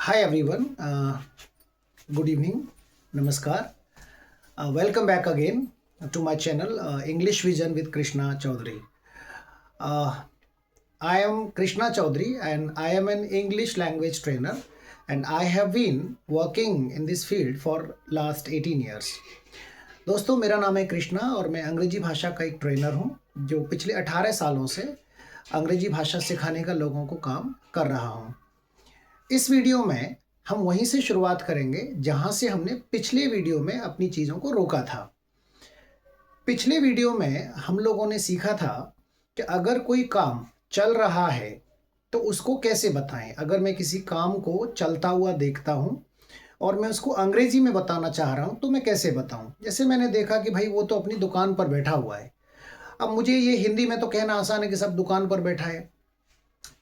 Hi everyone, good evening, namaskar. Welcome back again to my channel English Vision with Krishna Chaudhary. Uh, I am Krishna Chaudhary and I am an English language trainer and I have been working in this field for last 18 years. दोस्तों मेरा नाम है कृष्णा और मैं अंग्रेजी भाषा का एक ट्रेनर हूँ जो पिछले 18 सालों से अंग्रेजी भाषा सिखाने का लोगों को काम कर रहा हूँ। इस वीडियो में हम वहीं से शुरुआत करेंगे जहां से हमने पिछले वीडियो में अपनी चीज़ों को रोका था। पिछले वीडियो में हम लोगों ने सीखा था कि अगर कोई काम चल रहा है तो उसको कैसे बताएं। अगर मैं किसी काम को चलता हुआ देखता हूं और मैं उसको अंग्रेजी में बताना चाह रहा हूं तो मैं कैसे बताऊं। जैसे मैंने देखा कि भाई वो तो अपनी दुकान पर बैठा हुआ है, अब मुझे ये हिंदी में तो कहना आसान है कि सब दुकान पर बैठा है।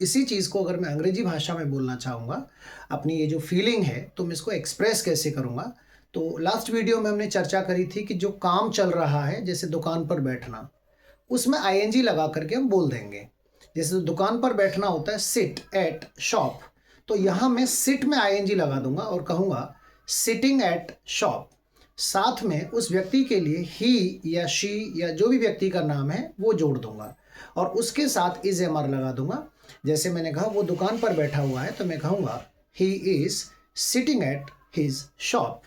इसी चीज़ को अगर मैं अंग्रेजी भाषा में बोलना चाहूँगा, अपनी ये जो फीलिंग है तो मैं इसको एक्सप्रेस कैसे करूँगा। तो लास्ट वीडियो में हमने चर्चा करी थी कि जो काम चल रहा है जैसे दुकान पर बैठना, उसमें आईएनजी लगा करके हम बोल देंगे। जैसे दुकान पर बैठना होता है सिट एट शॉप, तो यहाँ मैं सिट में आईएनजी लगा दूंगा और कहूँगा सिटिंग एट शॉप। साथ में उस व्यक्ति के लिए ही या शी या जो भी व्यक्ति का नाम है वो जोड़ दूंगा और उसके साथ इज एम आर लगा दूंगा। जैसे मैंने कहा वो दुकान पर बैठा हुआ है तो मैं कहूँगा he is sitting at his shop.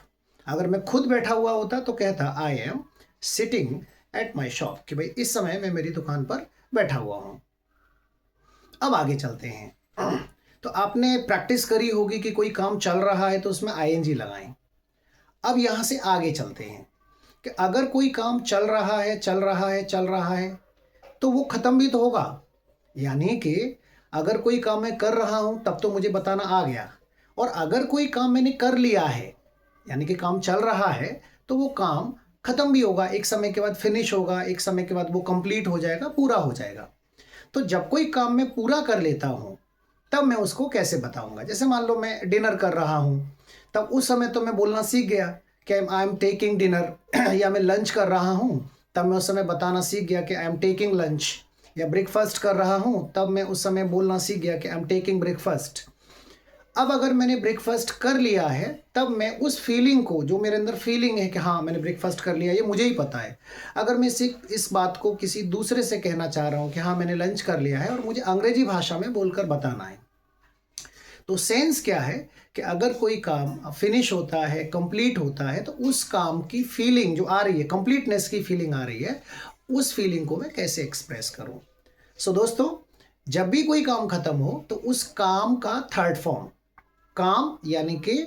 अगर मैं खुद बैठा हुआ होता तो कहता I am sitting at my shop, कि भाई इस समय मैं मेरी दुकान पर बैठा हुआ हूँ। अब आगे चलते हैं। तो आपने प्रैक्टिस करी होगी कि कोई काम चल रहा है तो उसमें आईएनजी लगाएं। अब यहाँ से आगे चलते हैं कि अगर कोई काम चल रहा है तो वो ख़त्म भी तो होगा। यानी कि अगर कोई काम मैं कर रहा हूँ तब तो मुझे बताना आ गया, और अगर कोई काम मैंने कर लिया है यानी कि काम चल रहा है तो वो काम ख़त्म भी होगा, एक समय के बाद फिनिश होगा, एक समय के बाद वो कंप्लीट हो जाएगा, पूरा हो जाएगा। तो जब कोई काम मैं पूरा कर लेता हूँ तब मैं उसको कैसे बताऊँगा। जैसे मान लो मैं डिनर कर रहा हूँ, तब उस समय तो मैं बोलना सीख गया कि आई एम टेकिंग डिनर या मैं लंच कर रहा हूँ तब मैं उस समय बताना सीख गया कि आई एम टेकिंग लंच, या ब्रेकफास्ट कर रहा हूँ तब मैं उस समय बोलना सीख गया कि आई एम टेकिंग ब्रेकफास्ट। अब अगर मैंने ब्रेकफास्ट कर लिया है तब मैं उस फीलिंग को, जो मेरे अंदर फीलिंग है कि हाँ मैंने ब्रेकफास्ट कर लिया, ये मुझे ही पता है। अगर मैं इस बात को किसी दूसरे से कहना चाह रहा हूँ कि हाँ मैंने लंच कर लिया है और मुझे अंग्रेजी भाषा में बोलकर बताना है, तो सेंस क्या है कि अगर कोई काम फिनिश होता है, कंप्लीट होता है, तो उस काम की फीलिंग जो आ रही है, कंप्लीटनेस की फीलिंग आ रही है, उस फीलिंग को मैं कैसे एक्सप्रेस करूं। सो दोस्तों, जब भी कोई काम खत्म हो तो उस काम का थर्ड फॉर्म, काम यानी कि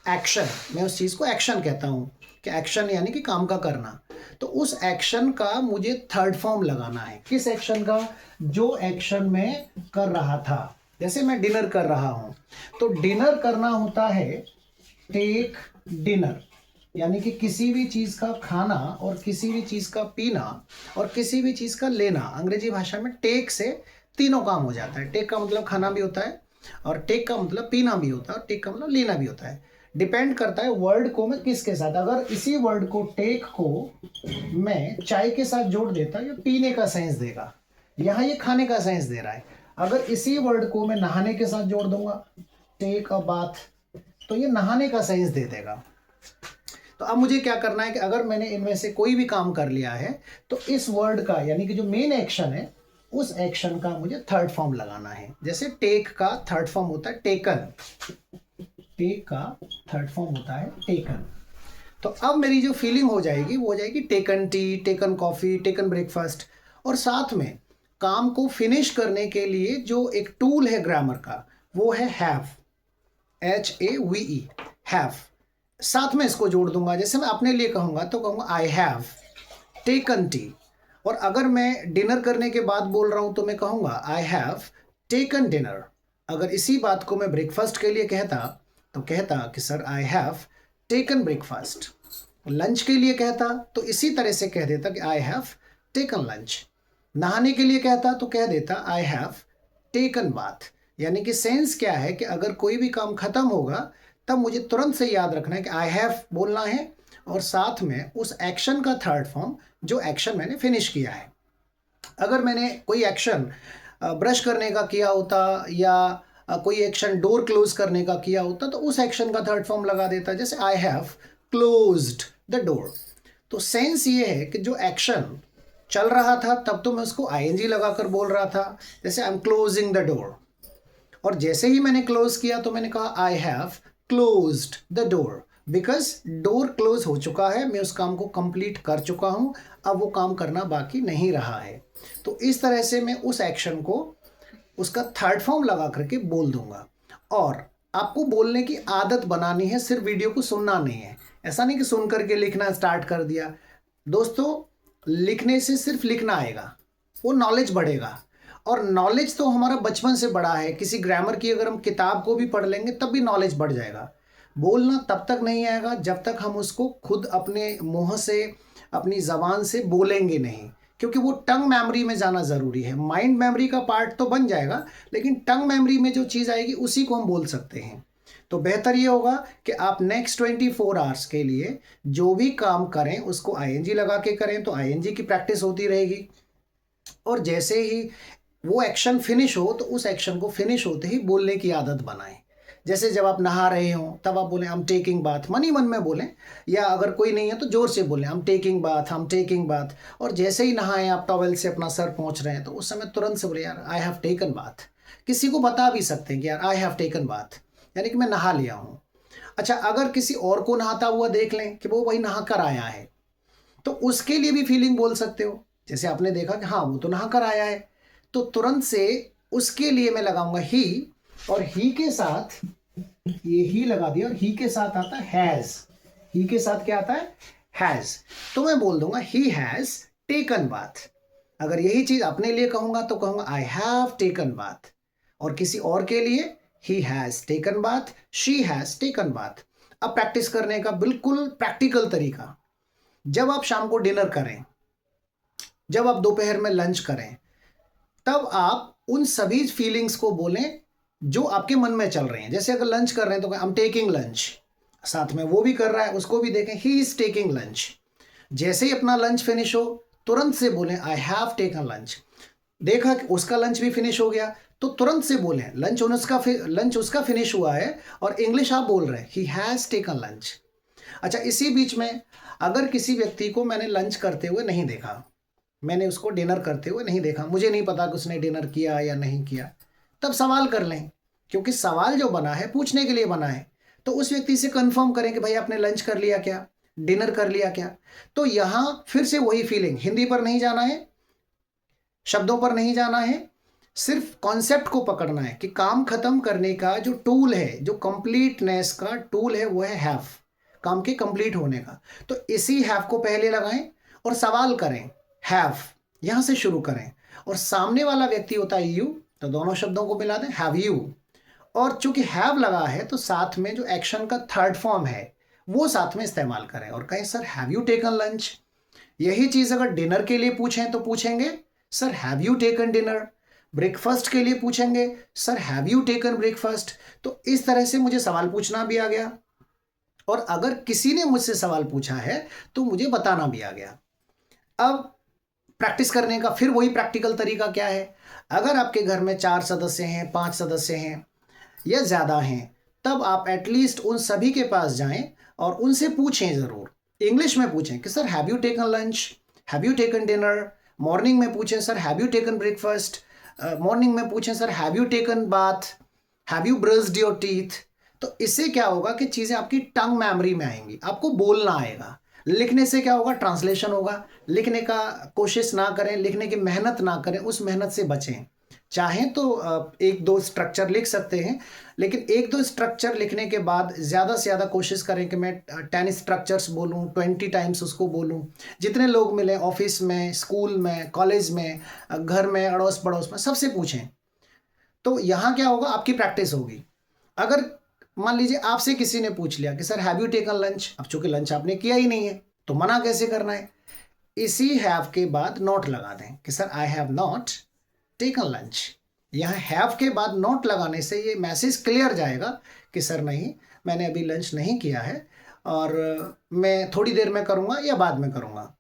एक्शन, मैं उस चीज़ को एक्शन कहता हूं कि एक्शन यानी कि काम का करना, तो उस एक्शन का मुझे थर्ड फॉर्म लगाना है। किस एक्शन का? जो एक्शन मैं कर रहा था। जैसे मैं डिनर कर रहा हूं तो डिनर करना होता है टेक डिनर, यानी कि किसी भी चीज़ का खाना और किसी भी चीज़ का पीना और किसी भी चीज़ का लेना। अंग्रेजी भाषा में टेक से तीनों काम हो जाता है। टेक का मतलब खाना भी होता है और टेक का मतलब पीना भी होता है और टेक का मतलब लेना भी होता है। डिपेंड करता है वर्ड को मैं किसके साथ, अगर इसी वर्ड को टेक को मैं चाय के साथ जोड़ देता या पीने का सेंस देगा, यहाँ ये खाने का सेंस दे रहा है। अगर इसी वर्ड को मैं नहाने के साथ जोड़ दूंगा, टेक अ बाथ, तो ये नहाने का सेंस दे देगा। तो अब मुझे क्या करना है कि अगर मैंने इनमें से कोई भी काम कर लिया है तो इस वर्ड का यानी कि जो मेन एक्शन है उस एक्शन का मुझे थर्ड फॉर्म लगाना है। जैसे टेक का थर्ड फॉर्म होता है टेकन, टेक का थर्ड फॉर्म होता है टेकन। तो अब मेरी जो फीलिंग हो जाएगी वो हो जाएगी taken T, taken coffee, taken breakfast. और साथ में काम को फिनिश करने के लिए जो एक टूल है ग्रामर का वो है हैव, HAVE, हैव। साथ में इसको जोड़ दूंगा। जैसे मैं अपने लिए कहूँगा तो कहूँगा आई हैव टेकन टी, और अगर मैं डिनर करने के बाद बोल रहा हूँ तो मैं कहूँगा आई हैव टेकन डिनर। अगर इसी बात को मैं ब्रेकफास्ट के लिए कहता तो कहता कि sir I have taken breakfast. Lunch के लिए कहता तो इसी तरह से कह देता कि आई हैव टेकन लंच। नहाने के लिए कहता तो कह देता आई हैव टेकन बाथ। यानी कि सेंस क्या है कि अगर कोई भी काम खत्म होगा तब मुझे तुरंत से याद रखना है कि आई हैव बोलना है और साथ में उस एक्शन का थर्ड फॉर्म, जो एक्शन मैंने फिनिश किया है। अगर मैंने कोई एक्शन ब्रश करने का किया होता या कोई एक्शन डोर क्लोज करने का किया होता तो उस एक्शन का थर्ड फॉर्म लगा देता, जैसे I have closed the door. तो सेंस ये है कि जो एक्शन चल रहा था तब तो मैं उसको आईएनजी लगाकर बोल रहा था, जैसे I am closing the door. और जैसे ही मैंने क्लोज किया तो मैंने कहा I have closed the door, because door close हो चुका है, मैं उस काम को कंप्लीट कर चुका हूं, अब वो काम करना बाकी नहीं रहा है। तो इस तरह से मैं उस एक्शन को उसका थर्ड फॉर्म लगा करके बोल दूंगा। और आपको बोलने की आदत बनानी है, सिर्फ वीडियो को सुनना नहीं है। ऐसा नहीं कि सुन करके लिखना स्टार्ट कर दिया। दोस्तों, लिखने से सिर्फ लिखना आएगा, वो नॉलेज बढ़ेगा। और नॉलेज तो हमारा बचपन से बड़ा है। किसी ग्रामर की अगर हम किताब को भी पढ़ लेंगे तब भी नॉलेज बढ़ जाएगा। बोलना तब तक नहीं आएगा जब तक हम उसको खुद अपने मुंह से, अपनी ज़बान से बोलेंगे नहीं, क्योंकि वो टंग मेमोरी में जाना ज़रूरी है। माइंड मेमोरी का पार्ट तो बन जाएगा, लेकिन टंग मेमोरी में जो चीज़ आएगी उसी को हम बोल सकते हैं। तो बेहतर ये होगा कि आप नेक्स्ट 24 आवर्स के लिए जो भी काम करें उसको आईएनजी लगा के करें, तो आईएनजी की प्रैक्टिस होती रहेगी। और जैसे ही वो एक्शन फिनिश हो तो उस एक्शन को फिनिश होते ही बोलने की आदत बनाएं। जैसे जब आप नहा रहे हो तब आप बोलें आई एम टेकिंग बाथ, मन ही मन में बोलें, या अगर कोई नहीं है तो जोर से बोलें I am taking bath, I am taking bath. और जैसे ही नहाएं, आप टॉवेल से अपना सर पोंछ रहे हैं तो उस समय तुरंत से बोले यार आई हैव टेकन बाथ। किसी को बता भी सकते हैं कि यार आई हैव टेकन बाथ, यानी कि मैं नहा लिया हूँ। अच्छा, अगर किसी और को नहाता हुआ देख लें कि वो वही नहा कर आया है, तो उसके लिए भी फीलिंग बोल सकते हो। जैसे आपने देखा कि हाँ वो तो नहा कर आया है, तो तुरंत से उसके लिए मैं लगाऊंगा ही, और ही के साथ ये ही लगा दिया, और ही के साथ आता है हैज। ही के साथ क्या आता है? हैज। तो मैं बोल दूंगा ही हैज टेकन बाथ। अगर यही चीज अपने लिए कहूंगा तो कहूंगा आई हैव टेकन बाथ, और किसी और के लिए he has taken bath, she has taken bath. अब प्रैक्टिस करने का बिल्कुल प्रैक्टिकल तरीका, जब आप शाम को डिनर करें, जब आप दोपहर में लंच करें, तब आप उन सभी फीलिंग्स को बोलें जो आपके मन में चल रहे हैं। जैसे अगर लंच कर रहे हैं तो आई एम टेकिंग लंच, साथ में वो भी कर रहा है उसको भी देखें, ही इज टेकिंग लंच। जैसे ही अपना लंच फिनिश हो तुरंत से बोलें आई हैव टेकन लंच। देखा कि उसका लंच भी फिनिश हो गया तो तुरंत से बोलें लंच उसका फिनिश हुआ है, और इंग्लिश आप बोल रहे हैं ही हैज टेकन लंच। अच्छा, इसी बीच में अगर किसी व्यक्ति को मैंने लंच करते हुए नहीं देखा, मैंने उसको डिनर करते हुए नहीं देखा, मुझे नहीं पता कि उसने डिनर किया या नहीं किया, तब सवाल कर लें, क्योंकि सवाल जो बना है पूछने के लिए बना है। तो उस व्यक्ति से कंफर्म करें कि भाई आपने लंच कर लिया क्या, डिनर कर लिया क्या। तो यहां फिर से वही फीलिंग, हिंदी पर नहीं जाना है, शब्दों पर नहीं जाना है, सिर्फ कॉन्सेप्ट को पकड़ना है कि काम खत्म करने का जो टूल है, जो कंप्लीटनेस का टूल है, वो है हैव, काम के कंप्लीट होने का। तो इसी हैव को पहले लगाएं और सवाल करें, हैव, यहां से शुरू करें। और सामने वाला व्यक्ति होता है यू, तो दोनों शब्दों को मिला दें, हैव यू। और चूंकि हैव लगा है तो साथ में जो एक्शन का थर्ड फॉर्म है वो साथ में इस्तेमाल करें और कहें sir have you taken lunch. यही चीज अगर डिनर के लिए पूछें तो पूछेंगे sir have you taken dinner. Breakfast के लिए पूछेंगे sir have you taken breakfast. तो इस तरह से मुझे सवाल पूछना भी आ गया, और अगर किसी ने मुझसे सवाल पूछा है तो मुझे बताना भी आ गया। अब प्रैक्टिस करने का फिर वही प्रैक्टिकल तरीका क्या है, अगर आपके घर में 4 सदस्य हैं, 5 सदस्य हैं या ज़्यादा हैं, तब आप एटलीस्ट उन सभी के पास जाएं और उनसे पूछें ज़रूर, इंग्लिश में पूछें कि sir have you taken lunch, have you taken dinner. Morning में पूछें sir have you taken breakfast, morning में पूछें sir have you taken bath, have you brushed your teeth. तो इससे क्या होगा कि चीज़ें आपकी टंग मेमोरी में आएंगी, आपको बोलना आएगा। लिखने से क्या होगा, ट्रांसलेशन होगा। लिखने का कोशिश ना करें, लिखने की मेहनत ना करें, उस मेहनत से बचें। चाहें तो 1-2 स्ट्रक्चर लिख सकते हैं, लेकिन 1-2 स्ट्रक्चर लिखने के बाद ज़्यादा से ज़्यादा कोशिश करें कि मैं 10 स्ट्रक्चर्स बोलूं, 20 टाइम्स उसको बोलूं। जितने लोग मिले, ऑफिस में, स्कूल में, कॉलेज में, घर में, अड़ोस पड़ोस में, सबसे पूछें। तो यहाँ क्या होगा, आपकी प्रैक्टिस होगी। अगर मान लीजिए आपसे किसी ने पूछ लिया कि sir have you taken lunch, अब चूंकि लंच आपने किया ही नहीं है तो मना कैसे करना है, इसी हैव के बाद नॉट लगा दें कि sir I have not taken lunch. यहाँ हैव के बाद नॉट लगाने से ये मैसेज क्लियर जाएगा कि सर नहीं, मैंने अभी लंच नहीं किया है और मैं थोड़ी देर में करूँगा या बाद में करूँगा।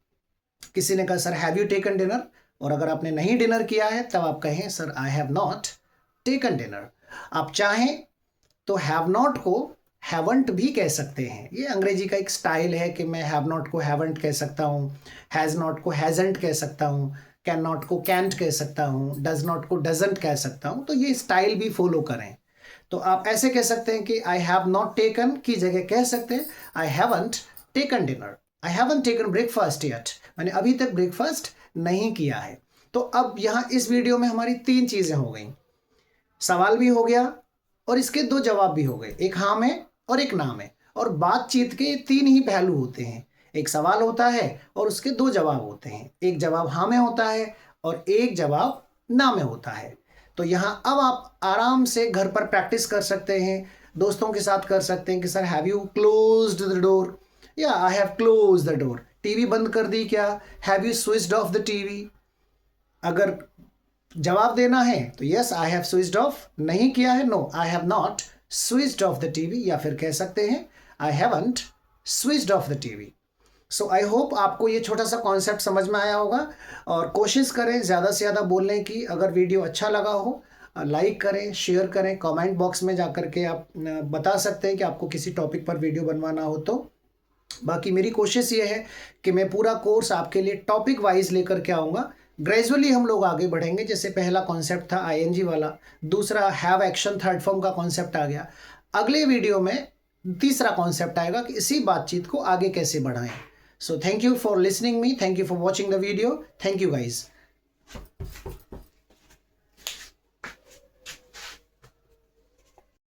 किसी ने कहा sir have you taken dinner, और अगर आपने नहीं डिनर किया है तब आप कहें sir I have not taken dinner. आप चाहें तो हैव नॉट को हैवंट भी कह सकते हैं। ये अंग्रेजी का एक स्टाइल है कि मैं हैव नॉट को हैवंट कह सकता हूँ, हैज़ नॉट को हैज़ंट कह सकता हूँ, कैन नॉट को कैंट कह सकता हूँ, डज नॉट को डजंट कह सकता हूँ। तो ये स्टाइल भी फॉलो करें। तो आप ऐसे कह सकते हैं कि आई हैव नॉट टेकन की जगह कह सकते हैं I haven't taken dinner, I haven't taken breakfast yet, मैंने अभी तक ब्रेकफास्ट नहीं किया है। तो अब यहाँ इस वीडियो में हमारी 3 चीज़ें हो गई, सवाल भी हो गया और इसके 2 जवाब भी हो गए, एक हाँ में और एक ना में। और बातचीत के 3 ही पहलू होते हैं, एक सवाल होता है और उसके 2 जवाब होते हैं, एक जवाब हाँ में होता है और एक जवाब ना में होता है। तो यहाँ अब आप आराम से घर पर प्रैक्टिस कर सकते हैं, दोस्तों के साथ कर सकते हैं कि sir have you closed the door, या I have close the door, TV बंद कर दी क्या, have you switched off the TV. अगर जवाब देना है तो yes I have switched off, नहीं किया है no I have not switched off the TV, या फिर कह सकते हैं I haven't switched off the TV. So I hope आपको ये छोटा सा कॉन्सेप्ट समझ में आया होगा और कोशिश करें ज़्यादा से ज़्यादा बोलने की। अगर वीडियो अच्छा लगा हो लाइक करें, शेयर करें, कमेंट बॉक्स में जा कर के आप बता सकते हैं कि आपको किसी टॉपिक पर वीडियो बनवाना हो तो। बाकी मेरी कोशिश ये है कि मैं पूरा कोर्स आपके लिए टॉपिक वाइज लेकर के आऊँगा। ग्रेजुअली हम लोग आगे बढ़ेंगे। जैसे पहला कॉन्सेप्ट था आईएनजी वाला, दूसरा हैव एक्शन थर्ड फॉर्म का कॉन्सेप्ट आ गया। अगले वीडियो में तीसरा कॉन्सेप्ट आएगा कि इसी बातचीत को आगे कैसे बढ़ाएं। So thank you for listening me, thank you for watching the video, thank you guys.